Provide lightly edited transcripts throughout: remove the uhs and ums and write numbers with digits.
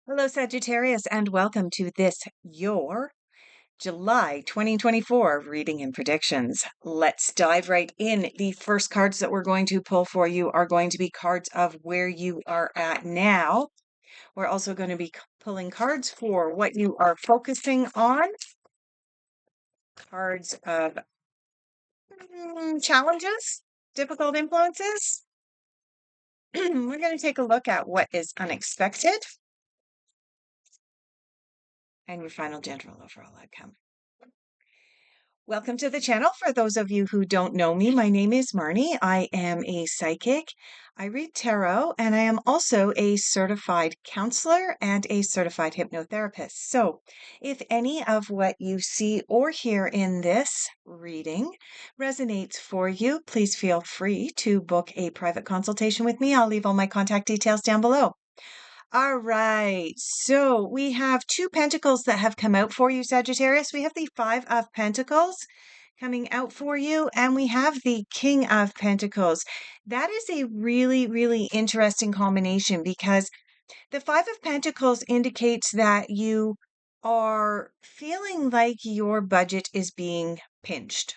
Hello, Sagittarius, and welcome to your July 2024 reading and predictions. Let's dive right in. The first cards that we're going to pull for you are going to be cards of where you are at now. We're also going to be pulling cards for what you are focusing on, cards of challenges, difficult influences. We're going to take a look at what is unexpected and your final general overall outcome. Welcome to the channel. For those of you who don't know me, my name is Marnie. I am a psychic. I read tarot, and I am also a certified counselor and a certified hypnotherapist. So if any of what you see or hear in this reading resonates for you, please feel free to book a private consultation with me. I'll leave all my contact details down below. All right, so we have two pentacles that have come out for you, Sagittarius. We have the Five of Pentacles coming out for you, and we have the King of Pentacles. That is a really, really interesting combination because the Five of Pentacles indicates that you are feeling like your budget is being pinched.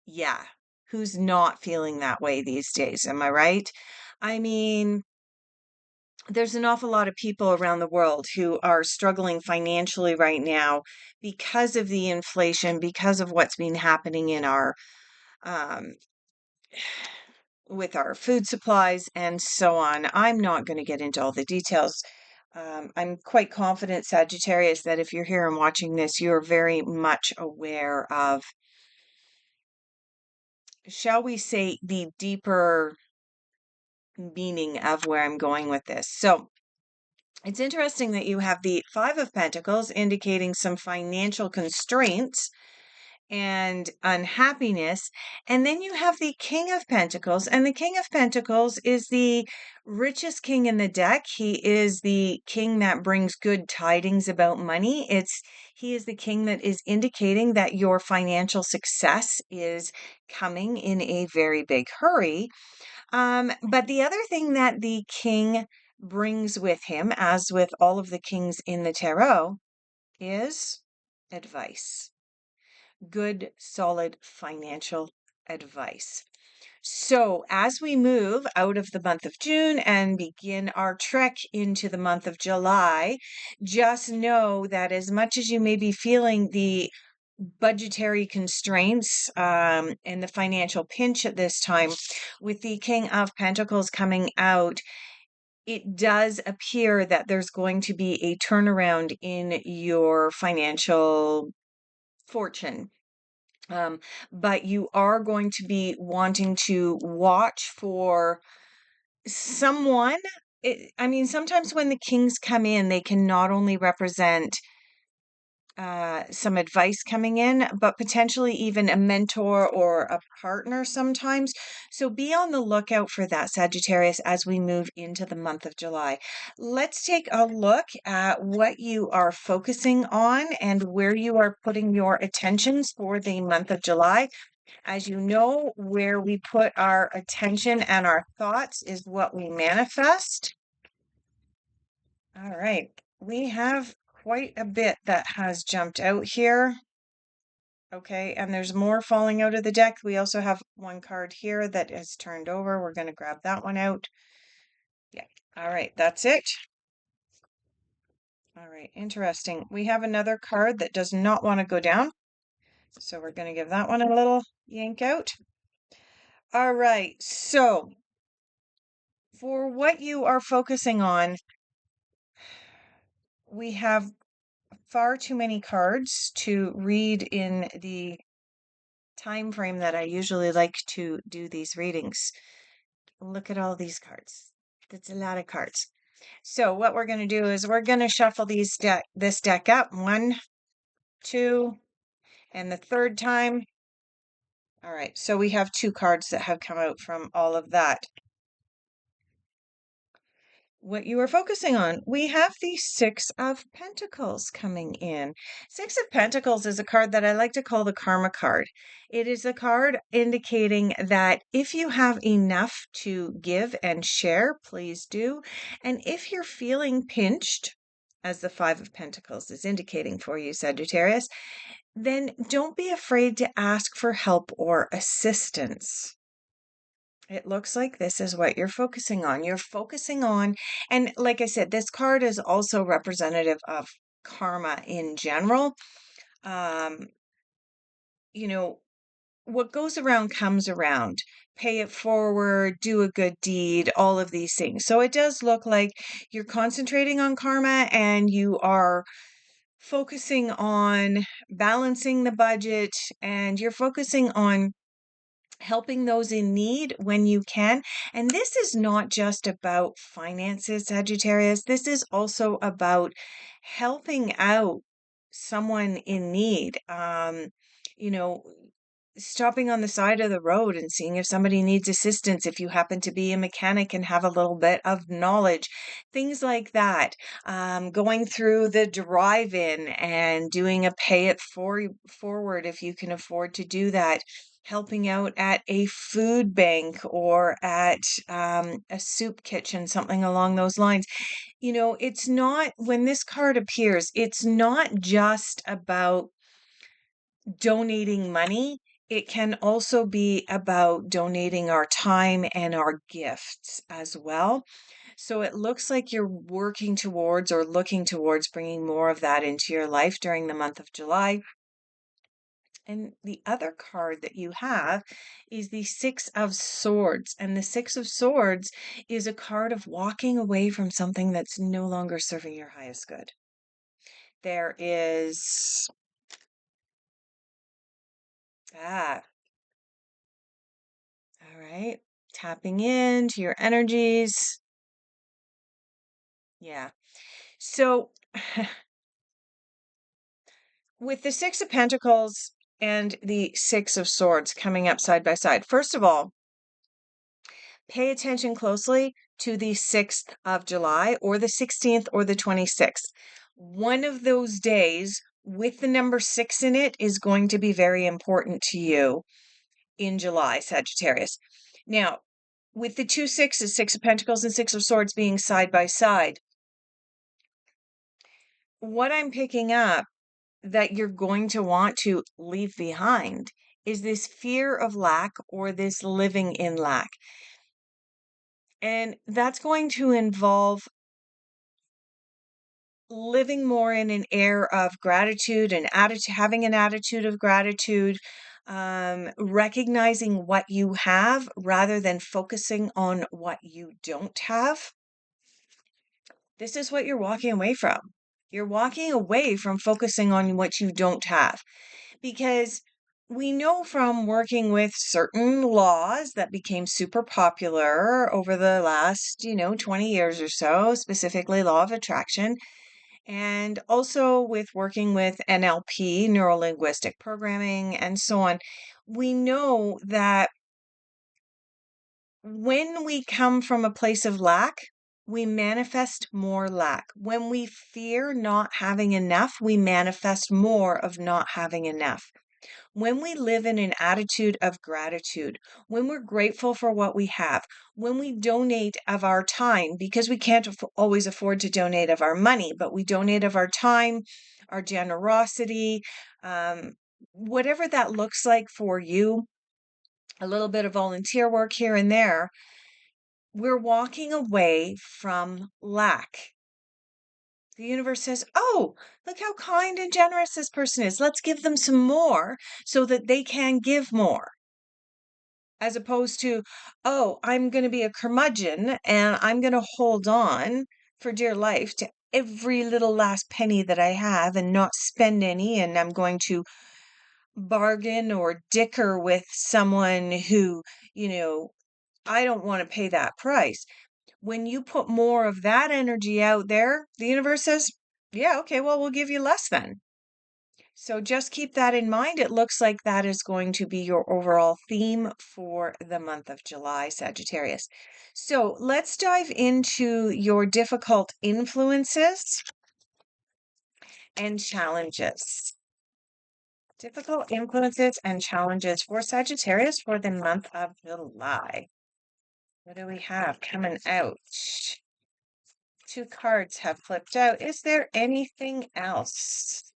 Yeah, who's not feeling that way these days? Am I right? I mean, there's an awful lot of people around the world who are struggling financially right now because of the inflation, because of what's been happening in our um, with our food supplies and so on. I'm not going to get into all the details. I'm quite confident, Sagittarius, that if you're here and watching this, you're very much aware of, shall we say, the deeper meaning of where I'm going with this. So, it's interesting that you have the Five of Pentacles indicating some financial constraints and unhappiness. And then you have the King of Pentacles. And the King of Pentacles is the richest king in the deck. He is the king that brings good tidings about money. He is the king that is indicating that your financial success is coming in a very big hurry. But the other thing that the king brings with him, as with all of the kings in the tarot, is advice. Good, solid financial advice. So, as we move out of the month of June and begin our trek into the month of July, just know that as much as you may be feeling the budgetary constraints and the financial pinch at this time, with the King of Pentacles coming out, it does appear that there's going to be a turnaround in your financial fortune. But you are going to be wanting to watch for someone. I mean, sometimes when the kings come in, they can not only represent some advice coming in, but potentially even a mentor or a partner sometimes. So be on the lookout for that, Sagittarius, as we move into the month of July. Let's take a look at what you are focusing on and where you are putting your attentions for the month of July. As you know, where we put our attention and our thoughts is what we manifest. All right, we have quite a bit that has jumped out here. Okay, and there's more falling out of the deck. We also have one card here that is turned over. We're going to grab that one out. Yeah, all right, that's it. All right, interesting. We have another card that does not want to go down. So we're going to give that one a little yank out. All right, so for what you are focusing on, we have far too many cards to read in the time frame that I usually like to do these readings. Look at all these cards. That's a lot of cards. So what we're going to do is we're going to shuffle this deck up. 1, 2, and the third time. All right, so we have 2 cards that have come out from all of that. what you are focusing on. We have the Six of Pentacles coming in. Six of Pentacles is a card that I like to call the karma card. It is a card indicating that if you have enough to give and share, please do. And if you're feeling pinched, as the Five of Pentacles is indicating for you, Sagittarius, then don't be afraid to ask for help or assistance. It looks like this is what you're focusing on. You're focusing on, and like I said, this card is also representative of karma in general. Um, you know, what goes around comes around. Pay it forward, do a good deed, all of these things. So it does look like you're concentrating on karma and you are focusing on balancing the budget and you're focusing on helping those in need when you can. And this is not just about finances, Sagittarius. This is also about helping out someone in need. You know, stopping on the side of the road and seeing if somebody needs assistance, if you happen to be a mechanic and have a little bit of knowledge, things like that. Going through the drive-in and doing a pay it forward if you can afford to do that. Helping out at a food bank or at a soup kitchen, something along those lines. It's not, when this card appears, it's not just about donating money. It can also be about donating our time and our gifts as well. So it looks like you're working towards or looking towards bringing more of that into your life during the month of July. And the other card that you have is the Six of Swords. And the Six of Swords is a card of walking away from something that's no longer serving your highest good. There is, all right, tapping into your energies. Yeah. So with the Six of Pentacles and the Six of Swords coming up side by side, first of all, pay attention closely to the 6th of July or the 16th or the 26th. One of those days with the number 6 in it is going to be very important to you in July, Sagittarius. Now, with the two sixes, Six of Pentacles and Six of Swords being side by side, what I'm picking up that you're going to want to leave behind is this fear of lack or this living in lack. And that's going to involve living more in an air of gratitude and attitude, having an attitude of gratitude, recognizing what you have rather than focusing on what you don't have. This is what you're walking away from. You're walking away from focusing on what you don't have because we know from working with certain laws that became super popular over the last, 20 years or so, specifically law of attraction, and also with working with NLP, neuro linguistic programming, and so on, we know that when we come from a place of lack, we manifest more lack. When we fear not having enough, we manifest more of not having enough. When we live in an attitude of gratitude, when we're grateful for what we have, when we donate of our time, because we can't always afford to donate of our money, but we donate of our time, our generosity, whatever that looks like for you, a little bit of volunteer work here and there, we're walking away from lack. The universe says, oh, look how kind and generous this person is. Let's give them some more so that they can give more. As opposed to, oh, I'm going to be a curmudgeon and I'm going to hold on for dear life to every little last penny that I have and not spend any. And I'm going to bargain or dicker with someone who, I don't want to pay that price. When you put more of that energy out there, the universe says, yeah, okay, well, we'll give you less then. So just keep that in mind. It looks like that is going to be your overall theme for the month of July, Sagittarius. So let's dive into your difficult influences and challenges. Difficult influences and challenges for Sagittarius for the month of July. What do we have coming out? Two cards have flipped out. Is there anything else?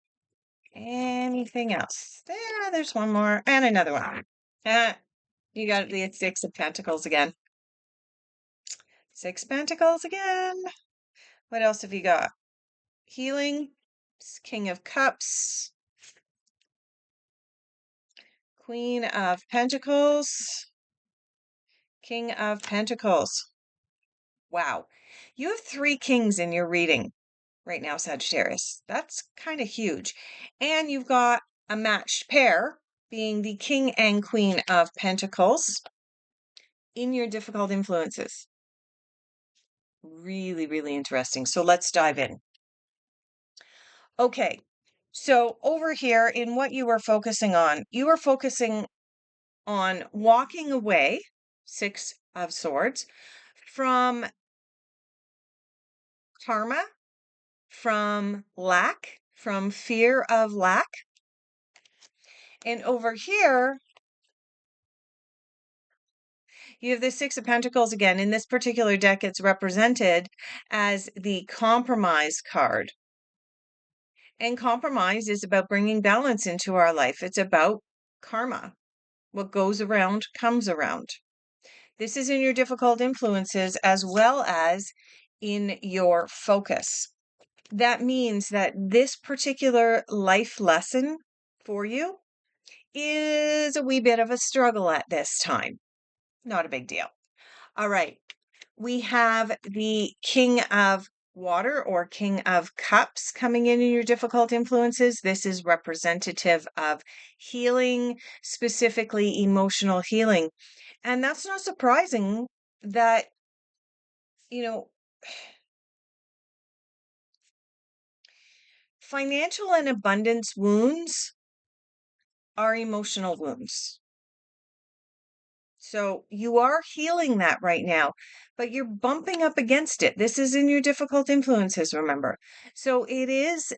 Anything else? There's one more and another one. You got the Six of Pentacles again. Six Pentacles again. What else have you got? Healing, King of Cups, Queen of Pentacles, King of Pentacles. Wow. You have three kings in your reading right now, Sagittarius. That's kind of huge. And you've got a matched pair, being the King and Queen of Pentacles in your difficult influences. Really, really interesting. So let's dive in. Okay. So over here in what you were focusing on, you were focusing on walking away, Six of Swords, from karma, from lack, from fear of lack. And over here, you have the Six of Pentacles again. In this particular deck, it's represented as the compromise card. And compromise is about bringing balance into our life. It's about karma. What goes around comes around. This is in your difficult influences as well as in your focus. That means that this particular life lesson for you is a wee bit of a struggle at this time. Not a big deal. All right. We have the King of Water or King of Cups coming in your difficult influences. This is representative of healing, specifically emotional healing. And that's not surprising that, you know, financial and abundance wounds are emotional wounds. So you are healing that right now, but you're bumping up against it. This is in your difficult influences, remember. So it is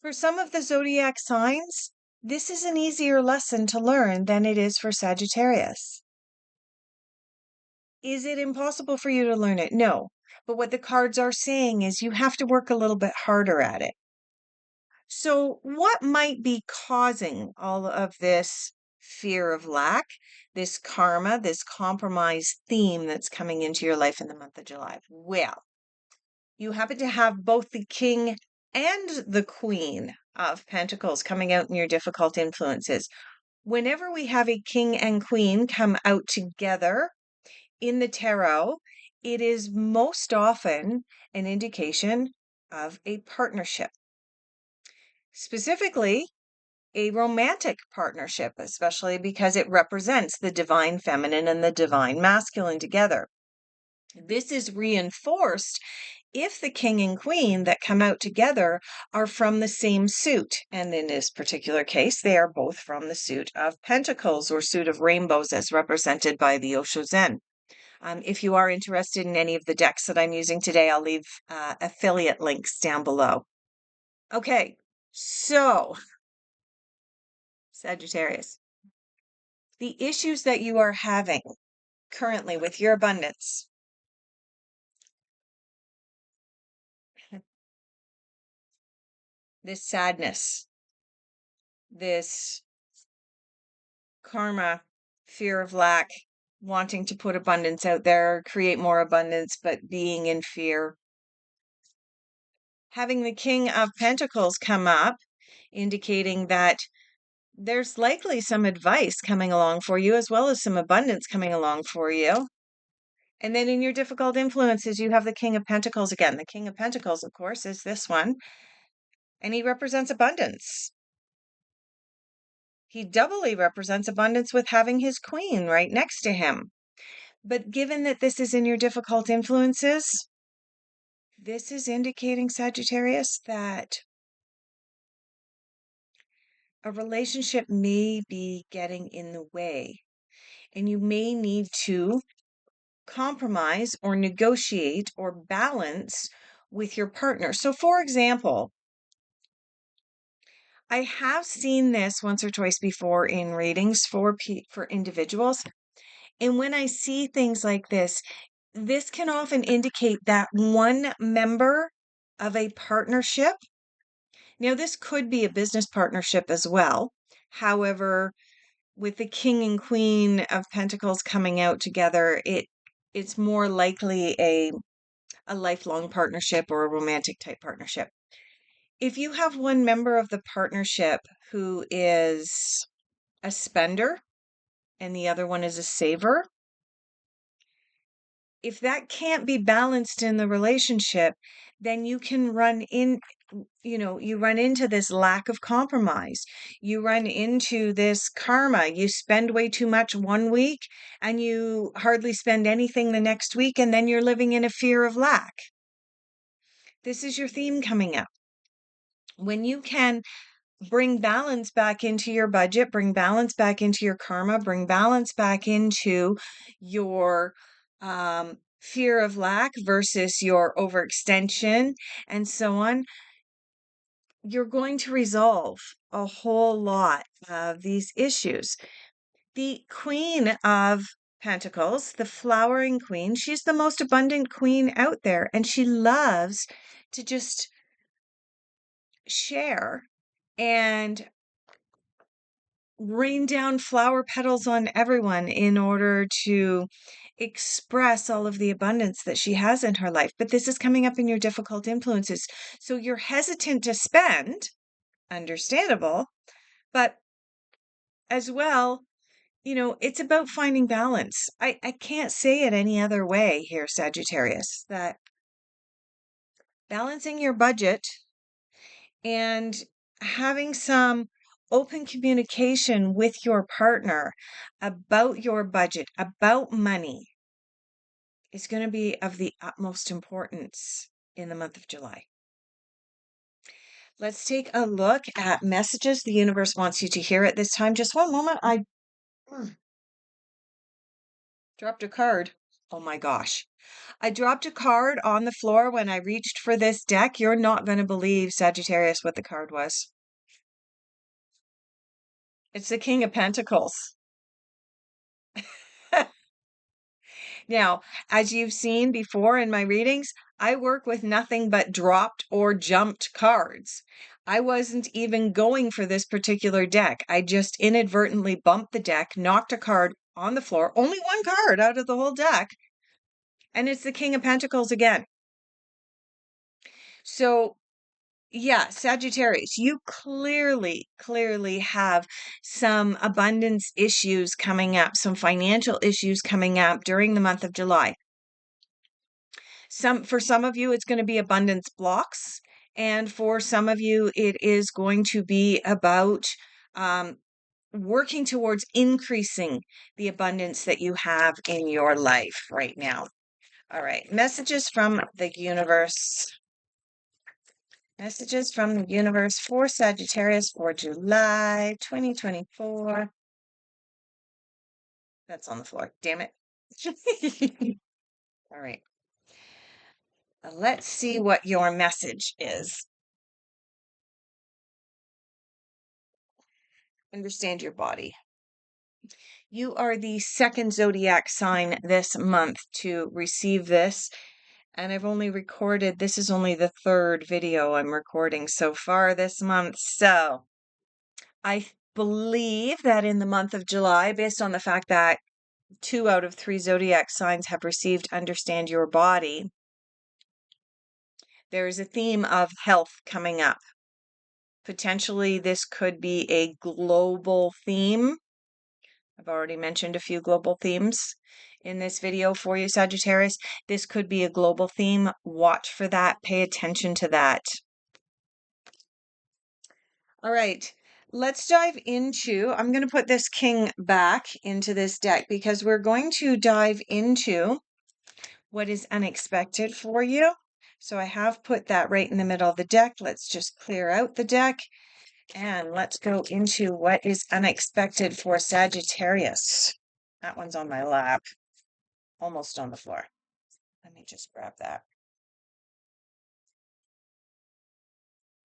for some of the zodiac signs, this is an easier lesson to learn than it is for Sagittarius. Is it impossible for you to learn it? No. But what the cards are saying is you have to work a little bit harder at it. So, what might be causing all of this fear of lack, this karma, this compromise theme that's coming into your life in the month of July? Well, you happen to have both the King and the Queen of Pentacles coming out in your difficult influences. Whenever we have a King and Queen come out together in the tarot, it is most often an indication of a partnership. Specifically, a romantic partnership, especially because it represents the divine feminine and the divine masculine together. This is reinforced if the king and queen that come out together are from the same suit. And in this particular case, they are both from the suit of pentacles or suit of rainbows as represented by the Osho Zen. If you are interested in any of the decks that I'm using today, I'll leave affiliate links down below. Okay, so Sagittarius, the issues that you are having currently with your abundance. This sadness, this karma, fear of lack, wanting to put abundance out there, create more abundance, but being in fear. Having the King of Pentacles come up, indicating that there's likely some advice coming along for you, as well as some abundance coming along for you. And then in your difficult influences, you have the King of Pentacles again. The King of Pentacles, of course, is this one, and he represents abundance. He doubly represents abundance with having his queen right next to him. But given that this is in your difficult influences, This is indicating, Sagittarius, that a relationship may be getting in the way, and you may need to compromise or negotiate or balance with your partner. So, for example, I have seen this once or twice before in readings for individuals. And when I see things like this can often indicate that one member of a partnership. Now, this could be a business partnership as well. However, with the King and Queen of Pentacles coming out together, it's more likely a lifelong partnership or a romantic type partnership. If you have one member of the partnership who is a spender and the other one is a saver, if that can't be balanced in the relationship, then you can you run into this lack of compromise. You run into this karma. You spend way too much one week and you hardly spend anything the next week, and then you're living in a fear of lack. This is your theme coming up. When you can bring balance back into your budget, bring balance back into your karma, bring balance back into your fear of lack versus your overextension and so on, you're going to resolve a whole lot of these issues. The Queen of Pentacles, the flowering queen, she's the most abundant queen out there, and she loves to just share and rain down flower petals on everyone in order to express all of the abundance that she has in her life. But this is coming up in your difficult influences. So you're hesitant to spend, understandable, but as well, it's about finding balance. I can't say it any other way here, Sagittarius, that balancing your budget and having some open communication with your partner about your budget, about money, is going to be of the utmost importance in the month of July. Let's take a look at messages the universe wants you to hear at this time. Just one moment. I dropped a card. Oh my gosh. I dropped a card on the floor when I reached for this deck. You're not going to believe, Sagittarius, what the card was. It's the King of Pentacles. Now, as you've seen before in my readings, I work with nothing but dropped or jumped cards. I wasn't even going for this particular deck. I just inadvertently bumped the deck, knocked a card on the floor, only one card out of the whole deck, and it's the King of Pentacles again. So, yeah, Sagittarius, you clearly have some abundance issues coming up, some financial issues coming up during the month of July. For some of you, it's going to be abundance blocks. And for some of you, it is going to be about working towards increasing the abundance that you have in your life right now. All right. Messages from the universe. Messages from the universe for Sagittarius for July 2024. That's on the floor. Damn it. All right. Let's see what your message is. Understand your body. You are the second zodiac sign this month to receive this. And I've only recorded, this is only the third video I'm recording so far this month. So I believe that in the month of July, based on the fact that 2 out of 3 zodiac signs have received Understand Your Body, there is a theme of health coming up. Potentially, this could be a global theme. I've already mentioned a few global themes in this video for you, Sagittarius. This could be a global theme. Watch for that. Pay attention to that. All right. Let's dive into, I'm going to put this king back into this deck because we're going to dive into what is unexpected for you. So I have put that right in the middle of the deck. Let's just clear out the deck and let's go into what is unexpected for Sagittarius. That one's on my lap, almost on the floor. Let me just grab that.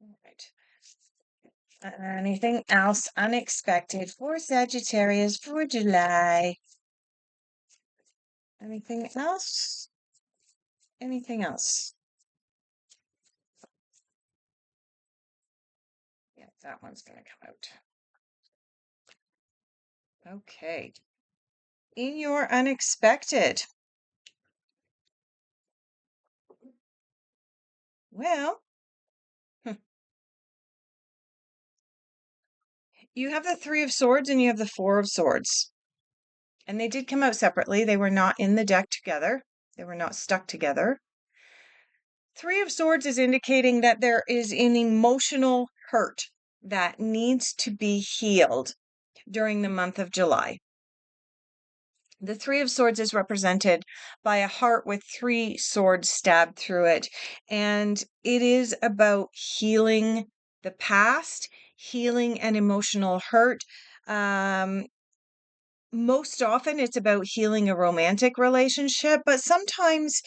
All right. Anything else unexpected for Sagittarius for July? Anything else? Anything else? Yeah, that one's going to come out. Okay. In your unexpected. Well, you have the Three of Swords and you have the Four of Swords. And they did come out separately. They were not in the deck together. They were not stuck together. Three of Swords is indicating that there is an emotional hurt that needs to be healed during the month of July. The Three of Swords is represented by a heart with three swords stabbed through it. And it is about healing the past, healing an emotional hurt. Most often it's about healing a romantic relationship, but sometimes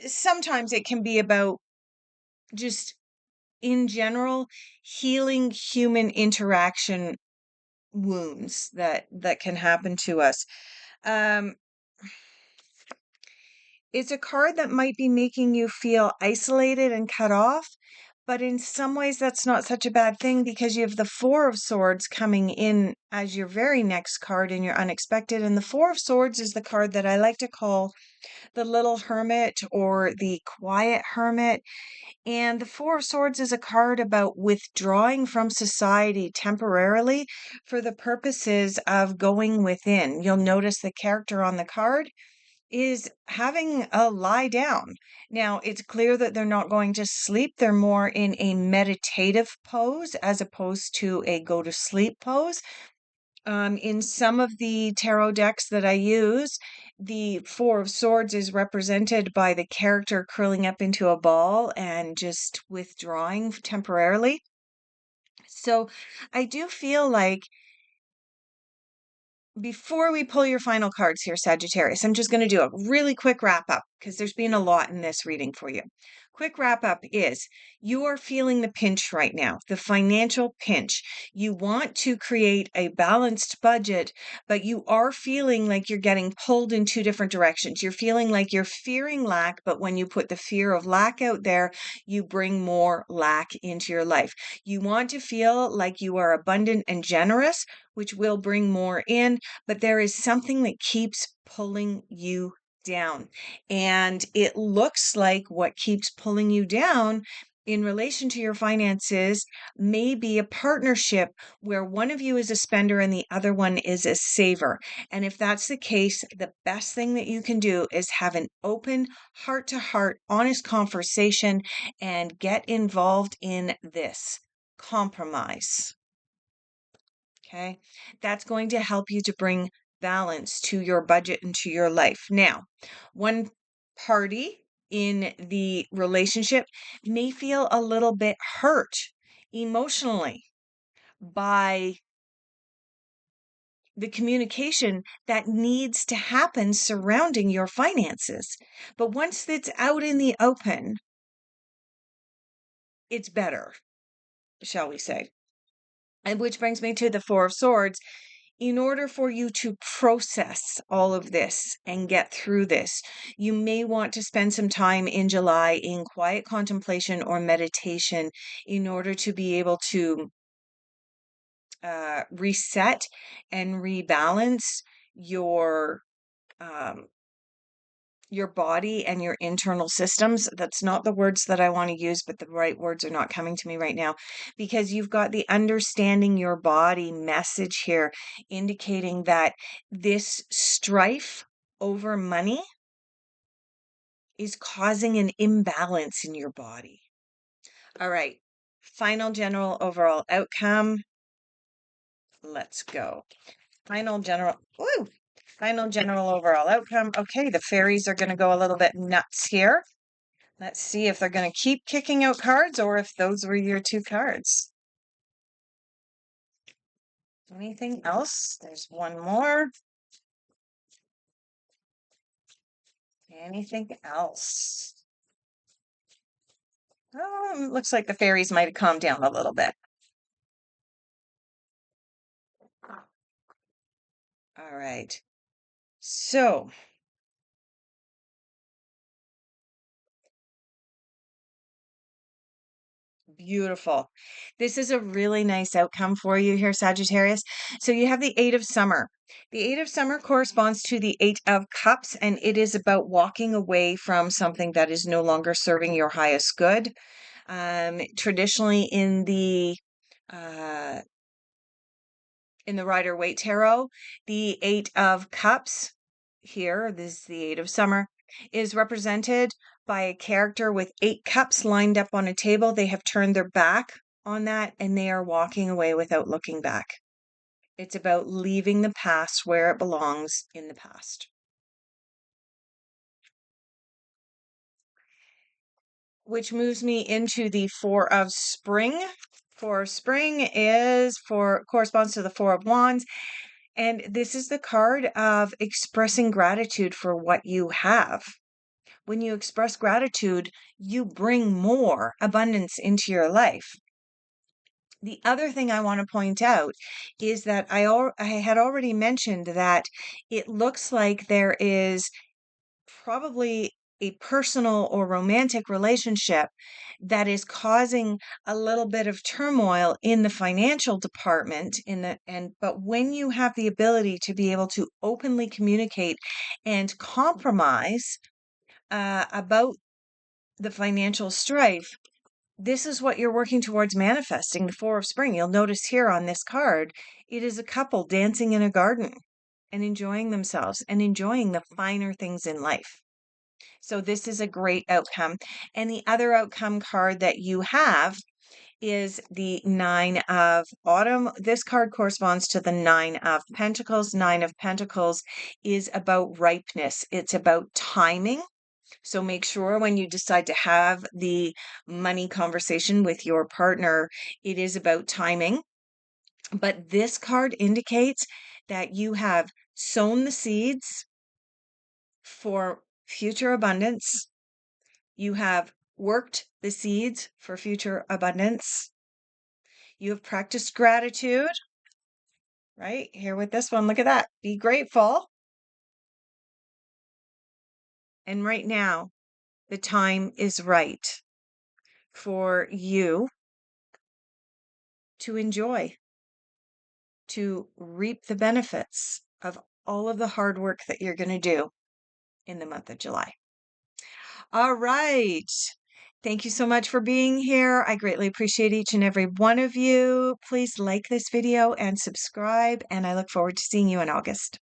it can be about just in general healing human interaction wounds that can happen to us. Um it's a card that might be making you feel isolated and cut off, but in some ways that's not such a bad thing because you have the Four of Swords coming in as your very next card in your unexpected. And the Four of Swords is the card that I like to call the little hermit or the quiet hermit. And the Four of Swords is a card about withdrawing from society temporarily for the purposes of going within. You'll notice the character on the card is having a lie down. Now, it's clear that they're not going to sleep. They're more in a meditative pose as opposed to a go to sleep pose. In some of the tarot decks that I use, the Four of Swords is represented by the character curling up into a ball and just withdrawing temporarily. So I do feel like before we pull your final cards here, Sagittarius, I'm just going to do a really quick wrap up because there's been a lot in this reading for you. Quick wrap up is you are feeling the pinch right now, the financial pinch. You want to create a balanced budget, but you are feeling like you're getting pulled in two different directions. You're feeling like you're fearing lack, but when you put the fear of lack out there, you bring more lack into your life. You want to feel like you are abundant and generous, which will bring more in, but there is something that keeps pulling you down. And it looks like what keeps pulling you down in relation to your finances may be a partnership where one of you is a spender and the other one is a saver. And if that's the case, the best thing that you can do is have an open, heart to heart, honest conversation and get involved in this compromise. Okay, that's going to help you to bring balance to your budget and to your life. Now, one party in the relationship may feel a little bit hurt emotionally by the communication that needs to happen surrounding your finances. But once it's out in the open, it's better, shall we say. And which brings me to the Four of Swords. In order for you to process all of this and get through this, you may want to spend some time in July in quiet contemplation or meditation in order to be able to reset and rebalance um, your body and your internal systems. That's not the words that I want to use, but the right words are not coming to me right now because you've got the understanding your body message here indicating that this strife over money is causing an imbalance in your body. All right. Final general overall outcome. Let's go. Final general. Woo! Final general overall outcome. Okay, the fairies are going to go a little bit nuts here. Let's see if they're going to keep kicking out cards or if those were your two cards. Anything else? There's one more. Anything else? Oh, it looks like the fairies might have calmed down a little bit. All right. So, beautiful. This is a really nice outcome for you here, Sagittarius. So you have the Eight of Summer. The Eight of Summer corresponds to the Eight of Cups, and it is about walking away from something that is no longer serving your highest good. Traditionally uh, in the Rider-Waite Tarot, the Eight of Cups, here, this is the Eight of Summer, is represented by a character with 8 cups lined up on a table. They have turned their back on that and they are walking away without looking back. It's about leaving the past where it belongs in the past. Which moves me into the Four of Spring. Four of Spring corresponds to the Four of Wands. And this is the card of expressing gratitude for what you have. When you express gratitude, you bring more abundance into your life. The other thing I want to point out is that I had already mentioned that it looks like there is probably a personal or romantic relationship that is causing a little bit of turmoil in the financial department but when you have the ability to be able to openly communicate and compromise about the financial strife, this is what you're working towards manifesting, the Four of Spring. You'll notice here on this card, it is a couple dancing in a garden and enjoying themselves and enjoying the finer things in life. So this is a great outcome. And the other outcome card that you have is the Nine of Autumn. This card corresponds to the Nine of Pentacles. Nine of Pentacles is about ripeness. It's about timing. So make sure when you decide to have the money conversation with your partner, it is about timing. But this card indicates that you have sown the seeds for future abundance. You have worked the seeds for future abundance. You have practiced gratitude, right? Here with this one, look at that. Be grateful. And right now, the time is right for you to enjoy, to reap the benefits of all of the hard work that you're going to do in the month of July. All right. Thank you so much for being here. I greatly appreciate each and every one of you. Please like this video and subscribe, and I look forward to seeing you in August.